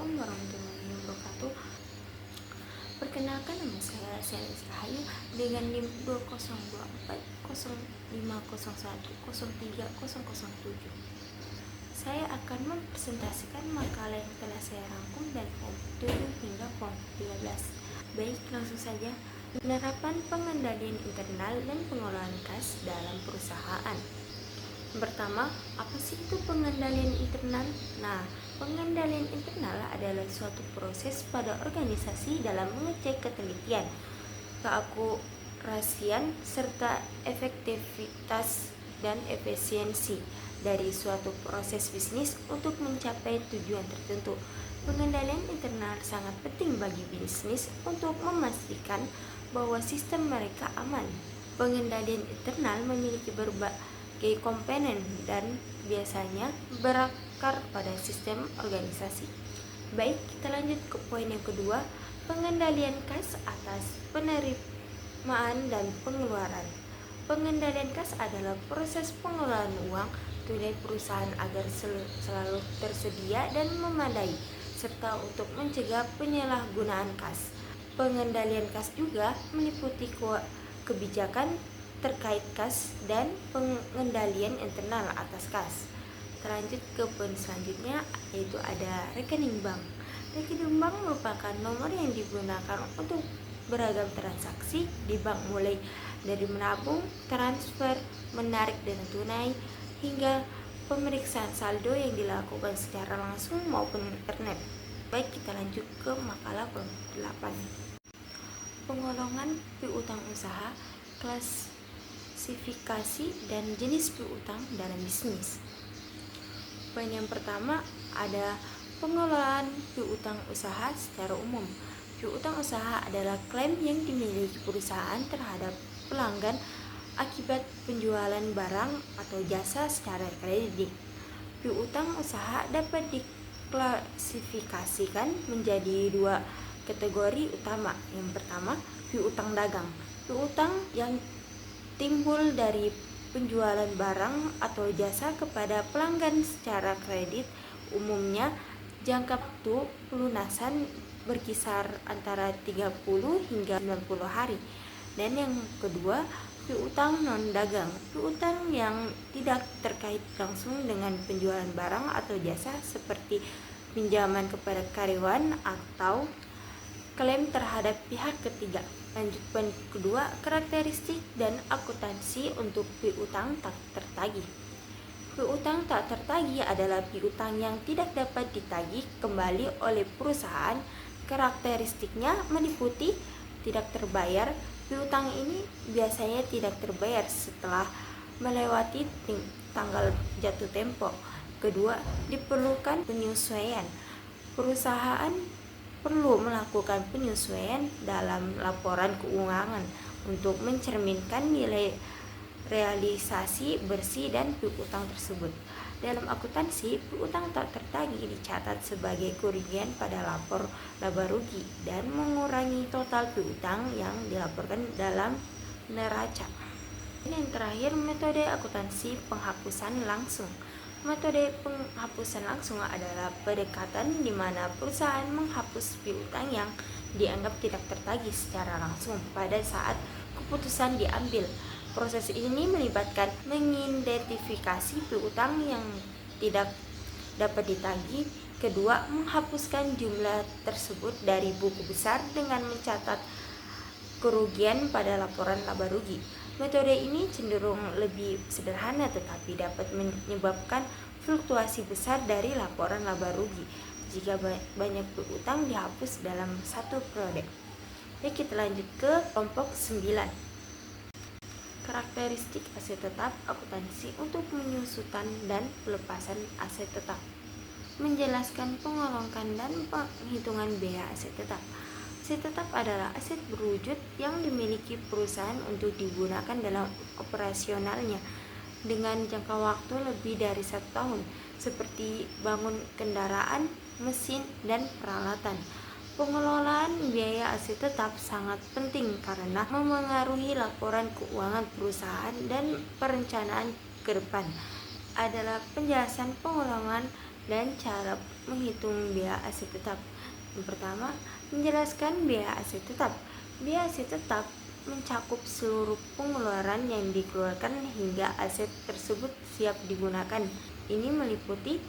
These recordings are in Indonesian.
Assalamualaikum warahmatullahi wabarakatuh. Perkenalkan, nama saya Selis Rahayu dengan NIM 20240501030007. Saya akan mempresentasikan makalah yang telah saya rangkum dari kelompok 7 hingga kelompok 13. Baik, langsung saja. Penerapan pengendalian internal dan pengelolaan kas dalam perusahaan. Pertama, apa sih itu pengendalian internal? Nah, pengendalian internal adalah suatu proses pada organisasi dalam mengecek ketelitian, keakurasian, serta efektivitas dan efisiensi dari suatu proses bisnis untuk mencapai tujuan tertentu. Pengendalian internal sangat penting bagi bisnis untuk memastikan bahwa sistem mereka aman. Pengendalian internal memiliki berbagai komponen dan biasanya berakar pada sistem organisasi. Baik, kita lanjut ke poin yang kedua, pengendalian kas atas penerimaan dan pengeluaran. Pengendalian kas adalah proses pengelolaan uang tunai perusahaan agar selalu tersedia dan memadai, serta untuk mencegah penyalahgunaan kas. Pengendalian kas juga meliputi kebijakan terkait kas dan pengendalian internal atas kas. Terlanjut ke poin selanjutnya, yaitu ada rekening bank. Rekening bank merupakan nomor yang digunakan untuk beragam transaksi di bank, mulai dari menabung, transfer, menarik dana tunai, hingga pemeriksaan saldo yang dilakukan secara langsung maupun internet. Baik, kita lanjut ke makalah kelompok 8. Pengolongan piutang usaha, klasifikasi dan jenis piutang dalam bisnis. Poin yang pertama ada pengelolaan piutang usaha secara umum. Piutang usaha adalah klaim yang dimiliki perusahaan terhadap pelanggan akibat penjualan barang atau jasa secara kredit. Piutang usaha dapat diklasifikasikan menjadi dua kategori utama. Yang pertama, piutang dagang. Piutang yang timbul dari penjualan barang atau jasa kepada pelanggan secara kredit, umumnya jangka waktu pelunasan berkisar antara 30 hingga 90 hari. Dan yang kedua, piutang non-dagang. Piutang yang tidak terkait langsung dengan penjualan barang atau jasa seperti pinjaman kepada karyawan atau klaim terhadap pihak ketiga. Lanjut poin kedua, karakteristik dan akuntansi untuk piutang tak tertagih. Piutang tak tertagih adalah piutang yang tidak dapat ditagih kembali oleh perusahaan. Karakteristiknya meliputi tidak terbayar. Piutang ini biasanya tidak terbayar setelah melewati tanggal jatuh tempo. Kedua, diperlukan penyesuaian. Perusahaan perlu melakukan penyesuaian dalam laporan keuangan untuk mencerminkan nilai realisasi bersih dan piutang tersebut. Dalam akuntansi, piutang tak tertagih dicatat sebagai kerugian pada lapor laba rugi dan mengurangi total piutang yang dilaporkan dalam neraca. Yang terakhir, metode akuntansi penghapusan langsung. Metode penghapusan langsung adalah pendekatan di mana perusahaan menghapus piutang yang dianggap tidak tertagih secara langsung pada saat keputusan diambil. Proses ini melibatkan mengidentifikasi piutang yang tidak dapat ditagih. Kedua, menghapuskan jumlah tersebut dari buku besar dengan mencatat kerugian pada laporan laba rugi. Metode ini cenderung lebih sederhana tetapi dapat menyebabkan fluktuasi besar dari laporan laba rugi jika banyak piutang dihapus dalam satu periode. Oke, kita lanjut ke kelompok 9. Karakteristik aset tetap, akuntansi untuk penyusutan dan pelepasan aset tetap. Menjelaskan pengolongan dan penghitungan biaya aset tetap. Aset tetap adalah aset berwujud yang dimiliki perusahaan untuk digunakan dalam operasionalnya dengan jangka waktu lebih dari 1 tahun, seperti bangun kendaraan, mesin, dan peralatan. Pengelolaan biaya aset tetap sangat penting karena memengaruhi laporan keuangan perusahaan dan perencanaan ke depan. Adalah penjelasan pengelolaan dan cara menghitung biaya aset tetap. Yang pertama, menjelaskan biaya aset tetap. Biaya aset tetap mencakup seluruh pengeluaran yang dikeluarkan hingga aset tersebut siap digunakan. Ini meliputi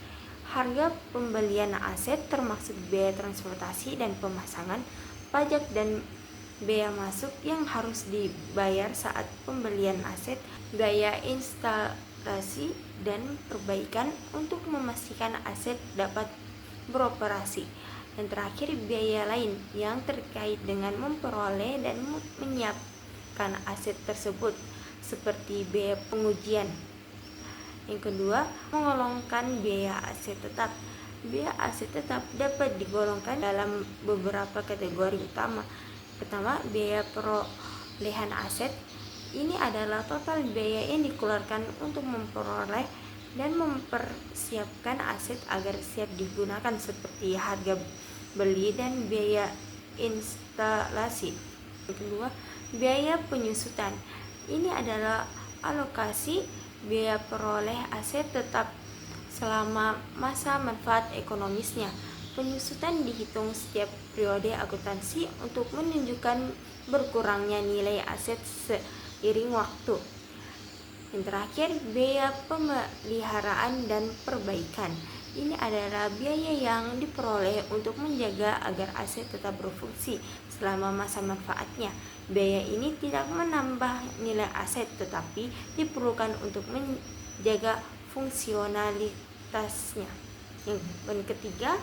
harga pembelian aset termasuk biaya transportasi dan pemasangan, pajak dan biaya masuk yang harus dibayar saat pembelian aset, biaya instalasi dan perbaikan untuk memastikan aset dapat beroperasi. Dan terakhir, biaya lain yang terkait dengan memperoleh dan menyiapkan aset tersebut seperti biaya pengujian. Yang kedua, menggolongkan biaya aset tetap. Biaya aset tetap dapat digolongkan dalam beberapa kategori utama. Pertama, biaya perolehan aset. Ini adalah total biaya yang dikeluarkan untuk memperoleh dan mempersiapkan aset agar siap digunakan seperti harga beli dan biaya instalasi. Yang kedua, biaya penyusutan. Ini adalah alokasi biaya peroleh aset tetap selama masa manfaat ekonomisnya. Penyusutan dihitung setiap periode akuntansi untuk menunjukkan berkurangnya nilai aset seiring waktu. Yang terakhir, biaya pemeliharaan dan perbaikan. Ini adalah biaya yang diperoleh untuk menjaga agar aset tetap berfungsi selama masa manfaatnya. Biaya ini tidak menambah nilai aset tetapi diperlukan untuk menjaga fungsionalitasnya. Yang ketiga,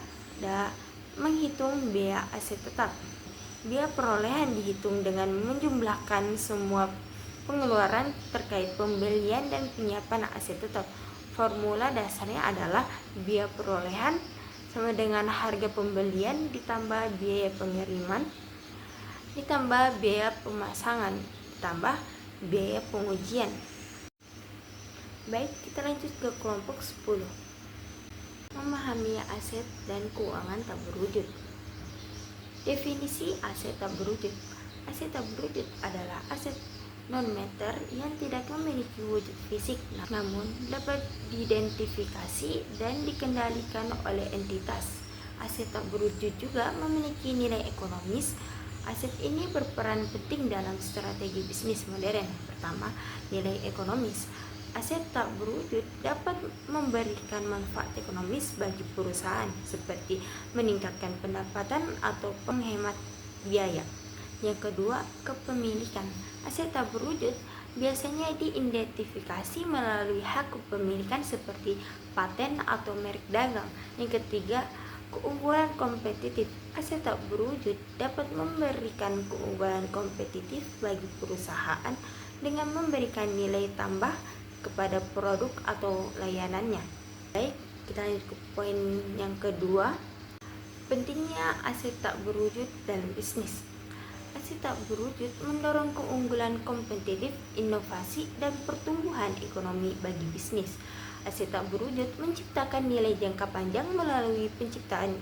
menghitung biaya aset tetap. Biaya perolehan dihitung dengan menjumlahkan semua pengeluaran terkait pembelian dan penyiapan aset tetap. Formula dasarnya adalah biaya perolehan sama dengan harga pembelian ditambah biaya pengiriman ditambah biaya pemasangan ditambah biaya pengujian. Baik, kita lanjut ke kelompok 10. Memahami aset dan keuangan tak berwujud. Definisi aset tak berwujud. Aset tak berwujud adalah aset non-matter yang tidak memiliki wujud fisik namun dapat diidentifikasi dan dikendalikan oleh entitas. Aset tak berwujud juga memiliki nilai ekonomis. Aset ini berperan penting dalam strategi bisnis modern. Pertama, nilai ekonomis. Aset tak berwujud dapat memberikan manfaat ekonomis bagi perusahaan seperti meningkatkan pendapatan atau menghemat biaya. Yang kedua, kepemilikan. Aset tak berwujud biasanya diidentifikasi melalui hak kepemilikan seperti paten atau merek dagang. Yang ketiga, keunggulan kompetitif. Aset tak berwujud dapat memberikan keunggulan kompetitif bagi perusahaan dengan memberikan nilai tambah kepada produk atau layanannya. Baik, kita lanjut ke poin yang kedua. Pentingnya aset tak berwujud dalam bisnis. Aset tak berwujud mendorong keunggulan kompetitif, inovasi, dan pertumbuhan ekonomi bagi bisnis. Aset tak berwujud menciptakan nilai jangka panjang melalui penciptaan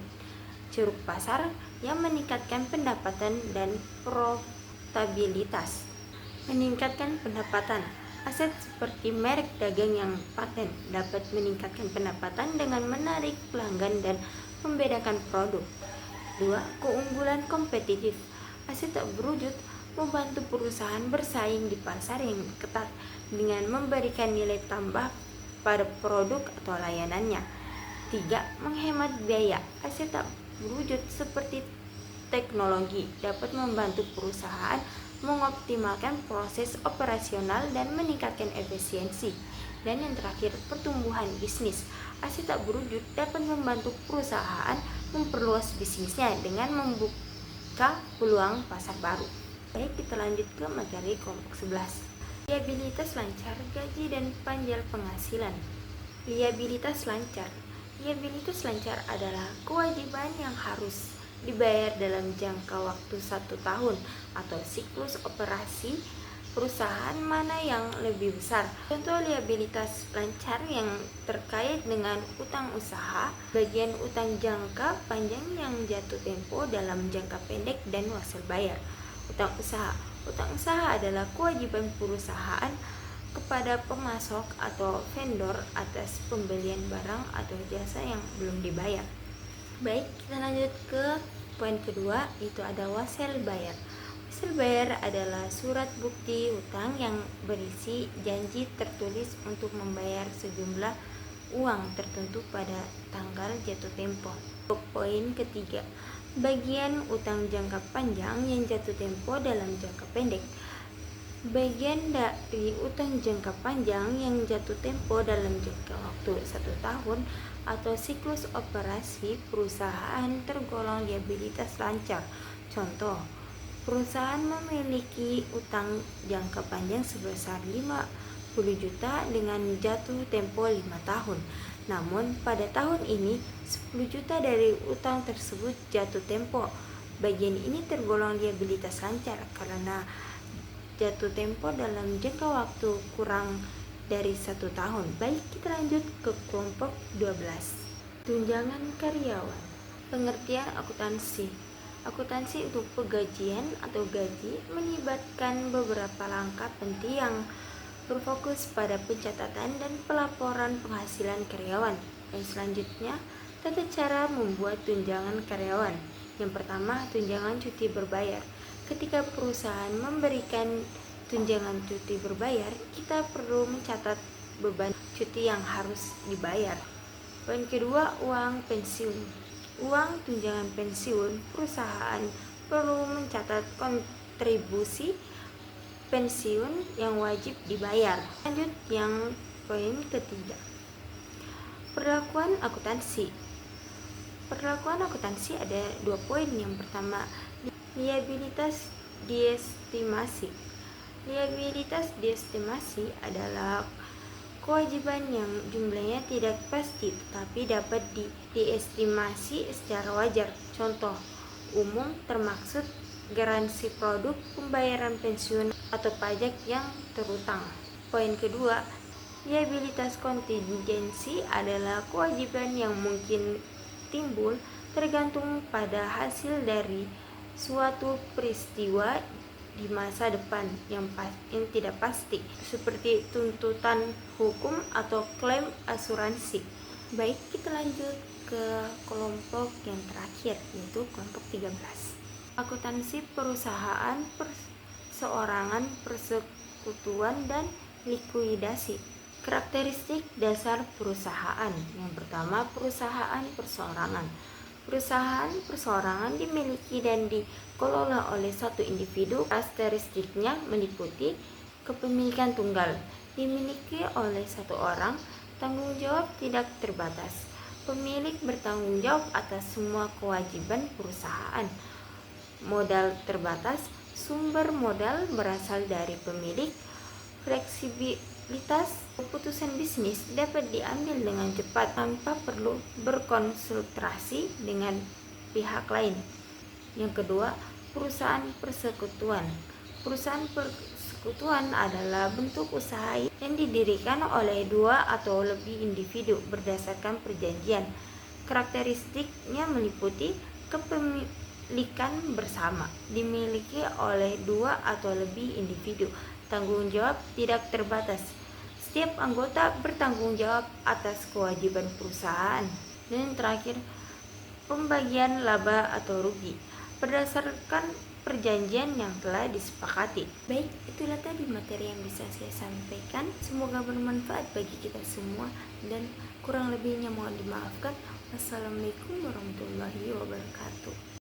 ceruk pasar yang meningkatkan pendapatan dan profitabilitas. Meningkatkan pendapatan. Aset seperti merek dagang yang paten dapat meningkatkan pendapatan dengan menarik pelanggan dan membedakan produk. 2. Keunggulan kompetitif. Aset tak berwujud membantu perusahaan bersaing di pasar yang ketat dengan memberikan nilai tambah pada produk atau layanannya. 3. Menghemat biaya. Aset tak berwujud seperti teknologi dapat membantu perusahaan mengoptimalkan proses operasional dan meningkatkan efisiensi. Dan yang terakhir, pertumbuhan bisnis. Aset tak berwujud dapat membantu perusahaan memperluas bisnisnya dengan membuka peluang pasar baru. Baik, kita lanjut ke materi kelompok 11. Liabilitas lancar, gaji dan panjang penghasilan. Liabilitas lancar. Liabilitas lancar adalah kewajiban yang harus dibayar dalam jangka waktu 1 tahun atau siklus operasi perusahaan mana yang lebih besar. Contoh liabilitas lancar yang terkait dengan utang usaha, bagian utang jangka panjang yang jatuh tempo dalam jangka pendek dan hasil bayar. Utang usaha. Utang usaha adalah kewajiban perusahaan kepada pemasok atau vendor atas pembelian barang atau jasa yang belum dibayar. Baik, kita lanjut ke poin kedua, yaitu ada wasel bayar. Wasel bayar adalah surat bukti hutang yang berisi janji tertulis untuk membayar sejumlah uang tertentu pada tanggal jatuh tempo. Poin ketiga, bagian utang jangka panjang yang jatuh tempo dalam jangka pendek. Bagian dari utang jangka panjang yang jatuh tempo dalam jangka waktu 1 tahun atau siklus operasi perusahaan tergolong liabilitas lancar. Contoh, perusahaan memiliki utang jangka panjang sebesar 50 juta dengan jatuh tempo 5 tahun. Namun pada tahun ini 10 juta dari utang tersebut jatuh tempo. Bagian ini tergolong liabilitas lancar karena jatuh tempo dalam jangka waktu kurang dari 1 tahun. Baik, kita lanjut ke kelompok 12. Tunjangan karyawan. Pengertian akuntansi. Akuntansi untuk penggajian atau gaji melibatkan beberapa langkah penting yang berfokus pada pencatatan dan pelaporan penghasilan karyawan. Dan selanjutnya, tata cara membuat tunjangan karyawan. Yang pertama, tunjangan cuti berbayar. Ketika perusahaan memberikan tunjangan cuti berbayar, kita perlu mencatat beban cuti yang harus dibayar. Poin kedua, uang pensiun. Uang tunjangan pensiun, perusahaan perlu mencatat kontribusi pensiun yang wajib dibayar. Lanjut yang poin ketiga, perlakuan akuntansi. Perlakuan akuntansi ada 2 poin. Yang pertama, liabilitas diestimasi. Liabilitas diestimasi adalah kewajiban yang jumlahnya tidak pasti tetapi dapat diestimasi secara wajar. Contoh umum termaksud garansi produk, pembayaran pensiun, atau pajak yang terutang. Poin kedua, liabilitas kontingensi adalah kewajiban yang mungkin timbul tergantung pada hasil dari suatu peristiwa di masa depan yang tidak pasti, seperti tuntutan hukum atau klaim asuransi. Baik, kita lanjut ke kelompok yang terakhir, yaitu kelompok 13. Akuntansi perusahaan, perseorangan, persekutuan, dan likuidasi. Karakteristik dasar perusahaan. Yang pertama, perusahaan perseorangan. Perusahaan perseorangan dimiliki dan dikelola oleh satu individu. Karakteristiknya meliputi kepemilikan tunggal, dimiliki oleh satu orang, tanggung jawab tidak terbatas. Pemilik bertanggung jawab atas semua kewajiban perusahaan. Modal terbatas, sumber modal berasal dari pemilik. Fleksibilitas, keputusan bisnis dapat diambil dengan cepat tanpa perlu berkonsultasi dengan pihak lain. Yang kedua, perusahaan persekutuan. Perusahaan persekutuan adalah bentuk usaha yang didirikan oleh 2 atau lebih individu berdasarkan perjanjian. Karakteristiknya meliputi kepemilikan bersama, dimiliki oleh 2 atau lebih individu, tanggung jawab tidak terbatas. Setiap anggota bertanggung jawab atas kewajiban perusahaan. Dan yang terakhir, pembagian laba atau rugi berdasarkan perjanjian yang telah disepakati. Baik, itulah tadi materi yang bisa saya sampaikan. Semoga bermanfaat bagi kita semua dan kurang lebihnya mohon dimaafkan. Wassalamualaikum warahmatullahi wabarakatuh.